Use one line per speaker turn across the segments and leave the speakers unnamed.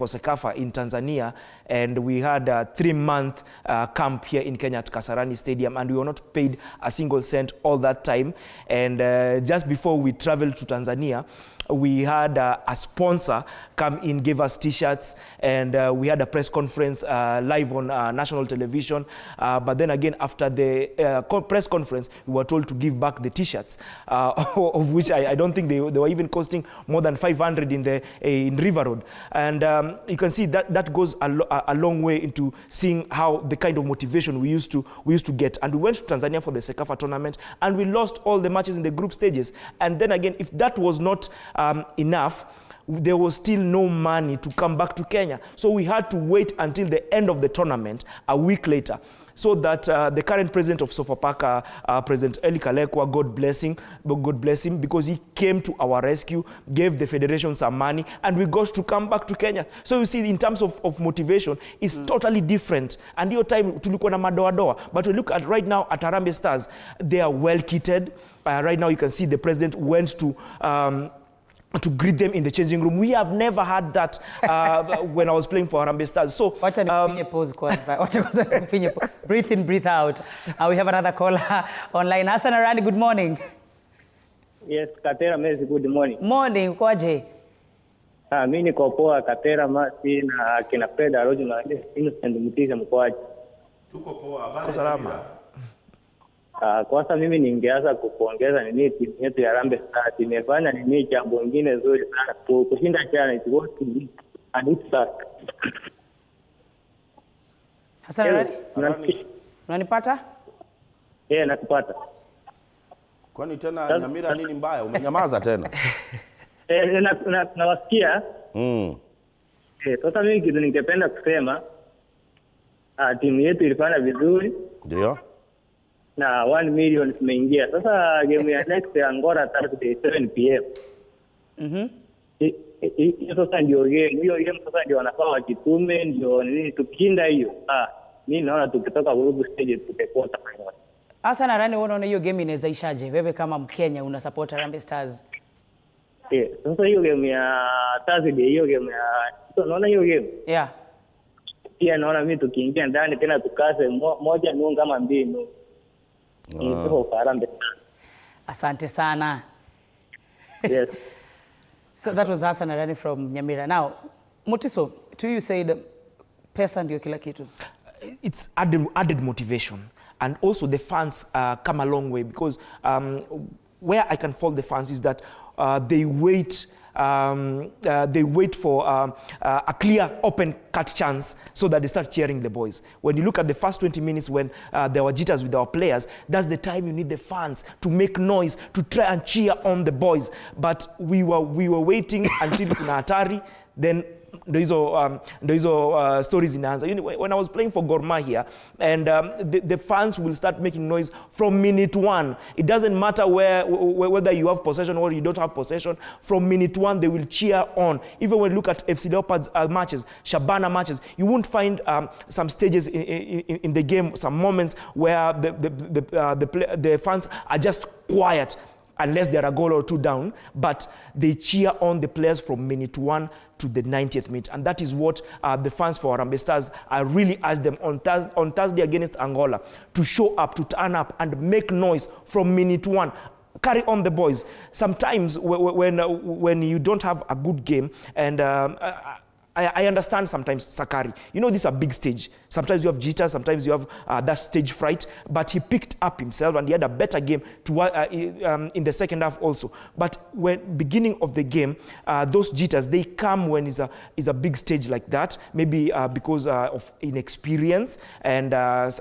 for SEKAFA in Tanzania, and we had a 3-month camp here in Kenya at Kasarani Stadium, and we were not paid a single cent all that time. And just before we traveled to Tanzania, we had a sponsor come in, give us t-shirts, and we had a press conference live on national television. But then again, after the press conference, we were told to give back the t-shirts, of which I don't think they were even costing more than 500 in River Road. And you can see that goes a long way into seeing how the kind of motivation we used to get. And we went to Tanzania for the SEKAFA tournament, and we lost all the matches in the group stages. And then again, if that was not enough, there was still no money to come back to Kenya. So we had to wait until the end of the tournament, a week later, so that the current president of Sofapaka, President Eli Kalekwa, God bless him, because he came to our rescue, gave the federation some money, and we got to come back to Kenya. So you see, in terms of motivation, it's totally different. And your time, tulikuwa na madoa-doa. But we look at right now at Harambee Stars, they are well kitted. Right now you can see the president went to greet them in the changing room. We have never had that when I was playing for Harambee Stars. So,
breathe in, breathe out. We have another caller online. Hassan Arani, good morning.
Yes, Katera Mezi, good morning.
Morning, kwaje?
Mimi niko poa Katera Masi na kina Peda Rojo na Innocent Mutiza mkoaje?
Tuko poa, habari salama.
Kwa sasa mimi ningeanza kukuongeza nini timu yetu ya Harambee Stars imefanya nini jambo lingine zuri sana kushinda jana, it was and it's that.
Hassan, unanipata?
Nakupata.
Kwani tena Nyamira nini mbaya? Umenyamaza tena?
Nawasikia. Sasa mimi kitu ningependa kusema timu yetu ilifanya vizuri.
Ndio.
Na 1 million tumeingia. Sasa game ya next ya Angola Thursday 7 PM. Hiyo sasa ndio game. Hiyo game sasa ndio wanafaa wakitume ndio nini tukinda hiyo. Mimi naona tukitoka group stage tutakuwa final.
Hassan Arani, unaona hiyo game inaweza ishaje? Wewe kama Mkenya una support Harambee Stars?
Sasa hiyo game ya Thursday, hiyo game ya unaona hiyo game?
Yeah.
Pia naona mimi tukiingia ndani tena tukase moja nusu kama mbili.
Asante sana.
Yes.
So that was Hassan Arani from Nyamira. Now, Mutiso, to you said pesa ndio kila kitu.
It's added motivation, and also the fans come a long way, because where I can fault the fans is that they wait for a clear, open-cut chance so that they start cheering the boys. When you look at the first 20 minutes when there were jitters with our players, that's the time you need the fans to make noise, to try and cheer on the boys. But we were waiting until kuna hatari, then hizo stories inaanza. When I was playing for Gor Mahia, and the fans will start making noise from minute 1. It doesn't matter whether you have possession or you don't have possession. From minute 1, they will cheer on. Even when you look at FC Leopards matches, Shabana matches, you won't find some stages in the game, some moments where the fans are just quiet, unless they're a goal or two down, but they cheer on the players from minute 1 to the 90th minute. And that is what the fans for Harambee Stars, I really urge them on Thursday against Angola to show up, to turn up and make noise from minute 1. Carry on the boys. Sometimes when you don't have a good game, and I understand sometimes Sakari. This is a big stage. Sometimes you have jitters, sometimes you have that stage fright. But he picked up himself and he had a better game in the second half also. But when beginning of the game, those jitters, they come when it's a big stage like that. Maybe because of inexperience, and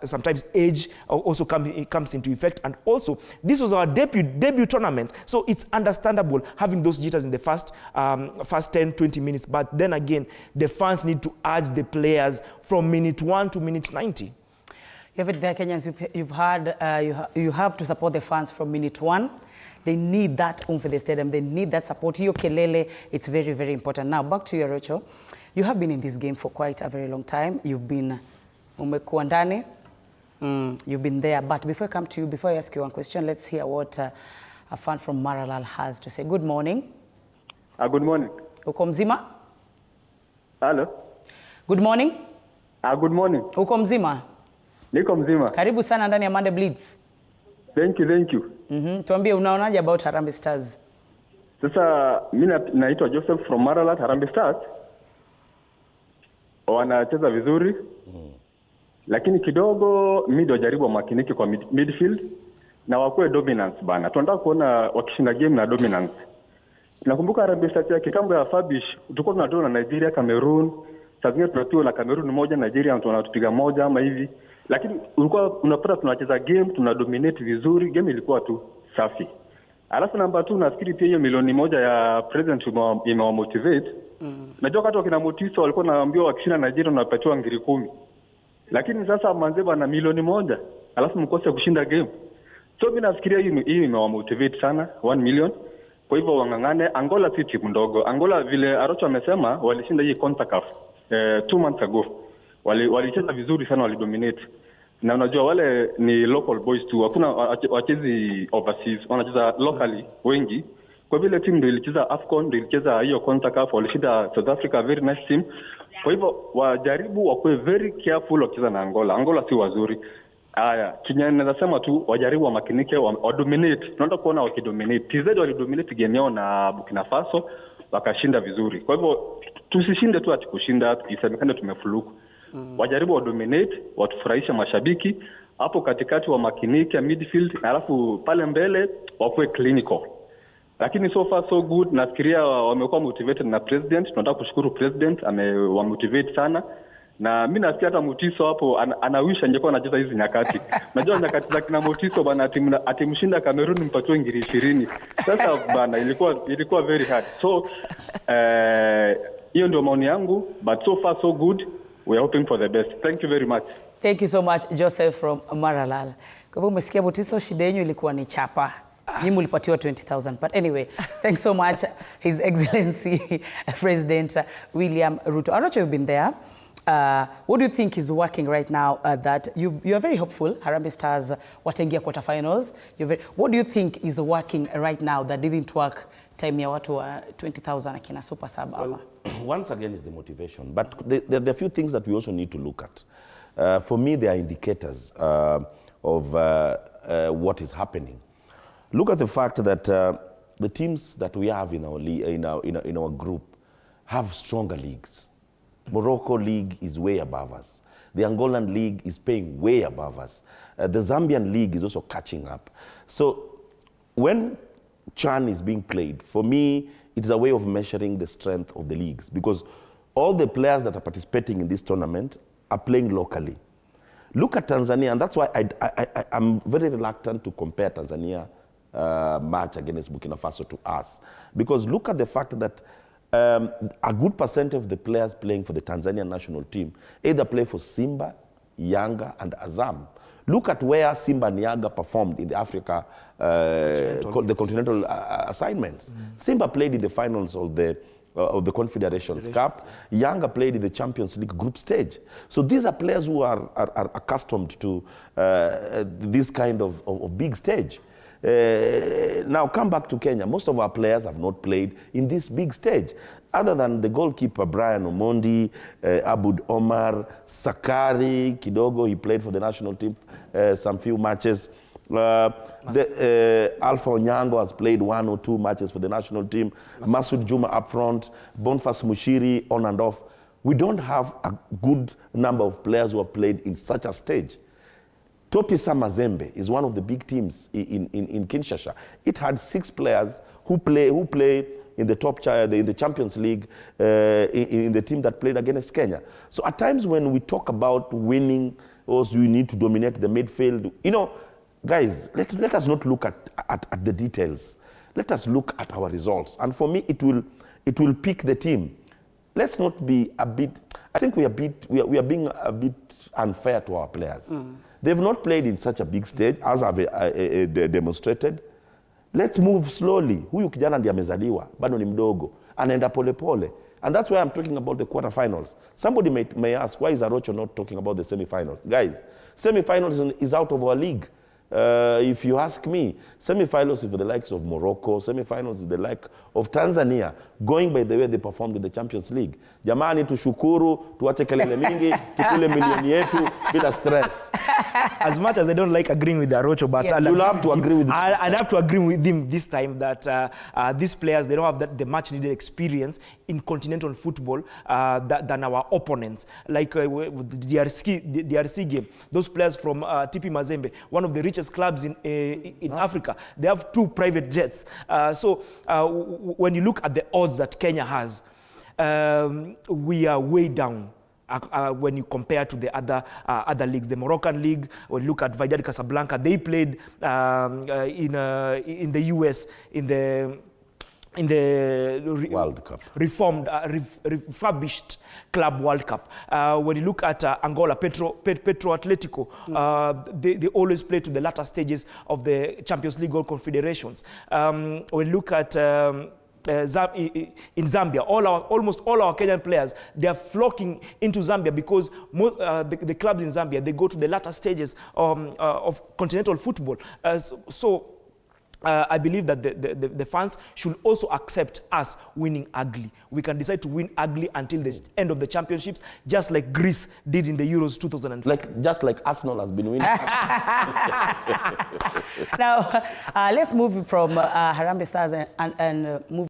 sometimes age also comes into effect. And also, this was our debut tournament. So it's understandable having those jitters in the first 10, 20 minutes. But then again, the fans need to urge the players from minute 1 to minute 90.
You have it there, Kenyans. You have to support the fans from minute 1. They need that for the stadium. They need that support. Hiyo kelele, it's very, very important. Now, back to you, Rocho. You have been in this game for quite a very long time. You've been umekuwa ndani. You've been there. But before I come to you, before I ask you one question, let's hear what a fan from Maralal has to say. Good morning.
Good morning.
Uko mzima?
Hello.
Good morning.
Good morning.
Uko mzima?
Niko mzima.
Karibu sana ndani ya Monday Blitz.
Thank you.
Tuambie unaonaje about Harambee Stars?
Sasa mimi naitwa Joseph from Maralat. Harambee Stars wanacheza vizuri. Lakini kidogo mid wajaribu makiniki kwa midfield na wakuwe dominance bana. Tunataka kuona wakishinda game na dominance. Nakumbuka Harambee Stars ya kitambo ya Fabish tulikuwa tunatoa na Nigeria, Cameroon. Sasa tunatoa na Cameroon moja, Nigeria tunatupiga moja ama hivi. Lakini ulikuwa unapata tunacheza game, tunadominate vizuri, game ilikuwa tu safi. Alafu namba 2 nafikiri pia hiyo milioni moja ya president imewamotivate. Najua wakati wakina Motiso walikuwa naambiwa wakishinda Nigeria wanapatiwa ngiri 10. Lakini sasa Manzeba na milioni moja, alafu mkose kushinda game. So mimi nafikiria hii imewamotivate sana, 1 million. Kwa hivyo wangangane. Angola si timu ndogo. Angola vile Arocho amesema walishinda hii CONCACAF 2 months ago. Walicheza vizuri sana, walidominate. Na unajua wale ni local boys tu. Hakuna wachezi overseas, wanacheza locally wengi. Kwa vile timu ndio ilicheza AFCON, ndio ilicheza hiyo CONCACAF, walishinda South Africa, very nice team. Kwa hivyo wajaribu wakuwe very careful wakicheza na Angola. Angola si wazuri. Haya, Kenya nasema tu wajaribu wakinike, wadominate. Tunaenda kuona wakidominate. TZ walidominate game yao na Burkina Faso, wakashinda vizuri. Kwa hivyo tusishinde tu ati kushinda, tukisemekana tumefuluku. Wajaribu wadominate, watufurahisha mashabiki. Hapo katikati wa makinike midfield, alafu pale mbele wakuwe clinical. Lakini so far so good. Nafikiria wamekuwa motivated na president. Tunataka kushukuru president, amewamotivate sana. Na mimi nasikia hata Motiso hapo anawisha angekuwa anacheza hizi nyakati. Unajua nyakati za kina Motiso bana, atimshinda Cameroon mpatiwe ngiri 20. Sasa bana ilikuwa very hard. So hiyo ndio maoni yangu, but so far so good. We are hoping for the best. Thank you very much.
Thank you so much Joseph from Maralal. Kwa hivyo umesikia Motiso, shida yenu ilikuwa ni chapa. Nyinyi mlipatiwa 20,000. But anyway, thanks so much His Excellency President William Ruto. Arocho, you've been there. What do you think is working right now that you are very hopeful Harambee Stars wataingia quarterfinals? What do you think is working right now that didn't work time ya watu 20,000 akina Super Sub?
Well, once again is the motivation, but there are a few things that we also need to look at. For me, they are indicators of what is happening. Look at the fact that the teams that we have in our group have stronger leagues. Morocco League is way above us. The Angolan League is paying way above us. The Zambian League is also catching up. So when CHAN is being played, for me, it's a way of measuring the strength of the leagues, because all the players that are participating in this tournament are playing locally. Look at Tanzania, and that's why I'm very reluctant to compare Tanzania match against Burkina Faso to us. Because look at the fact that a good percent of the players playing for the Tanzanian national team either play for Simba, Yanga, and Azam. Look at where Simba and Yanga performed in the Africa, the Continental assignments. Simba played in the finals of the Confederations Cup. Yanga played in the Champions League group stage. So these are players who are accustomed to this kind of big stage. Now come back to Kenya. Most of our players have not played in this big stage, other than the goalkeeper Brian Omondi, Abud Omar, Sakari Kidogo. He played for the national team some few matches. Alpha Onyango has played 1 or 2 matches for the national team. Masud Juma up front, Boniface Mushiri on and off. We don't have a good number of players who have played in such a stage. Topisa Mazembe is one of the big teams in Kinshasa. It had 6 players who play in the in the Champions League in the team that played against Kenya. So at times when we talk about winning, also we need to dominate the midfield. You know, guys, let us not look at the details. Let us look at our results. And for me, it will pick the team. Let's not be a bit. I think we are being a bit unfair to our players. They've not played in such a big stage, as I've demonstrated. Let's move slowly. Huyu kijana ndiye amezaliwa, bado ni mdogo, anaenda pole pole. And that's why I'm talking about the quarterfinals. Somebody may ask, why is Arocho not talking about the semifinals? Guys, semifinals is out of our league. If you ask me, semi-finals with the likes of Morocco, semi-finals with the like of Tanzania, going by the way they performed in the Champions League. Jamani, tushukuru, tuache kelele mingi, tukule milioni yetu, bila stress.
As much as I don't like agreeing with Arocho, but
Yes.
you'll
have to agree with him.
I'd have to agree with him this time that these players, they don't have the much needed experience in continental football than our opponents. Like with the DRC game, those players from TP Mazembe, one of the richest clubs in Africa, they have 2 private jets. So when you look at the odds that Kenya has, we are way down. When you compare to the other leagues, the Moroccan league, when you look at Wydad Casablanca, they played in the US in the
World Cup.
refurbished Club World Cup. When you look at Angola, Petro Atletico, they always play to the latter stages of the Champions League or Confederations. When you look at in Zambia, almost all our Kenyan players, they are flocking into Zambia because the clubs in Zambia, they go to the latter stages of continental football. I believe that the fans should also accept us winning ugly. We can decide to win ugly until the end of the championships, just like Greece did in the Euros 2004.
Just like Arsenal has been winning.
Now, let's move from Harambee Stars and move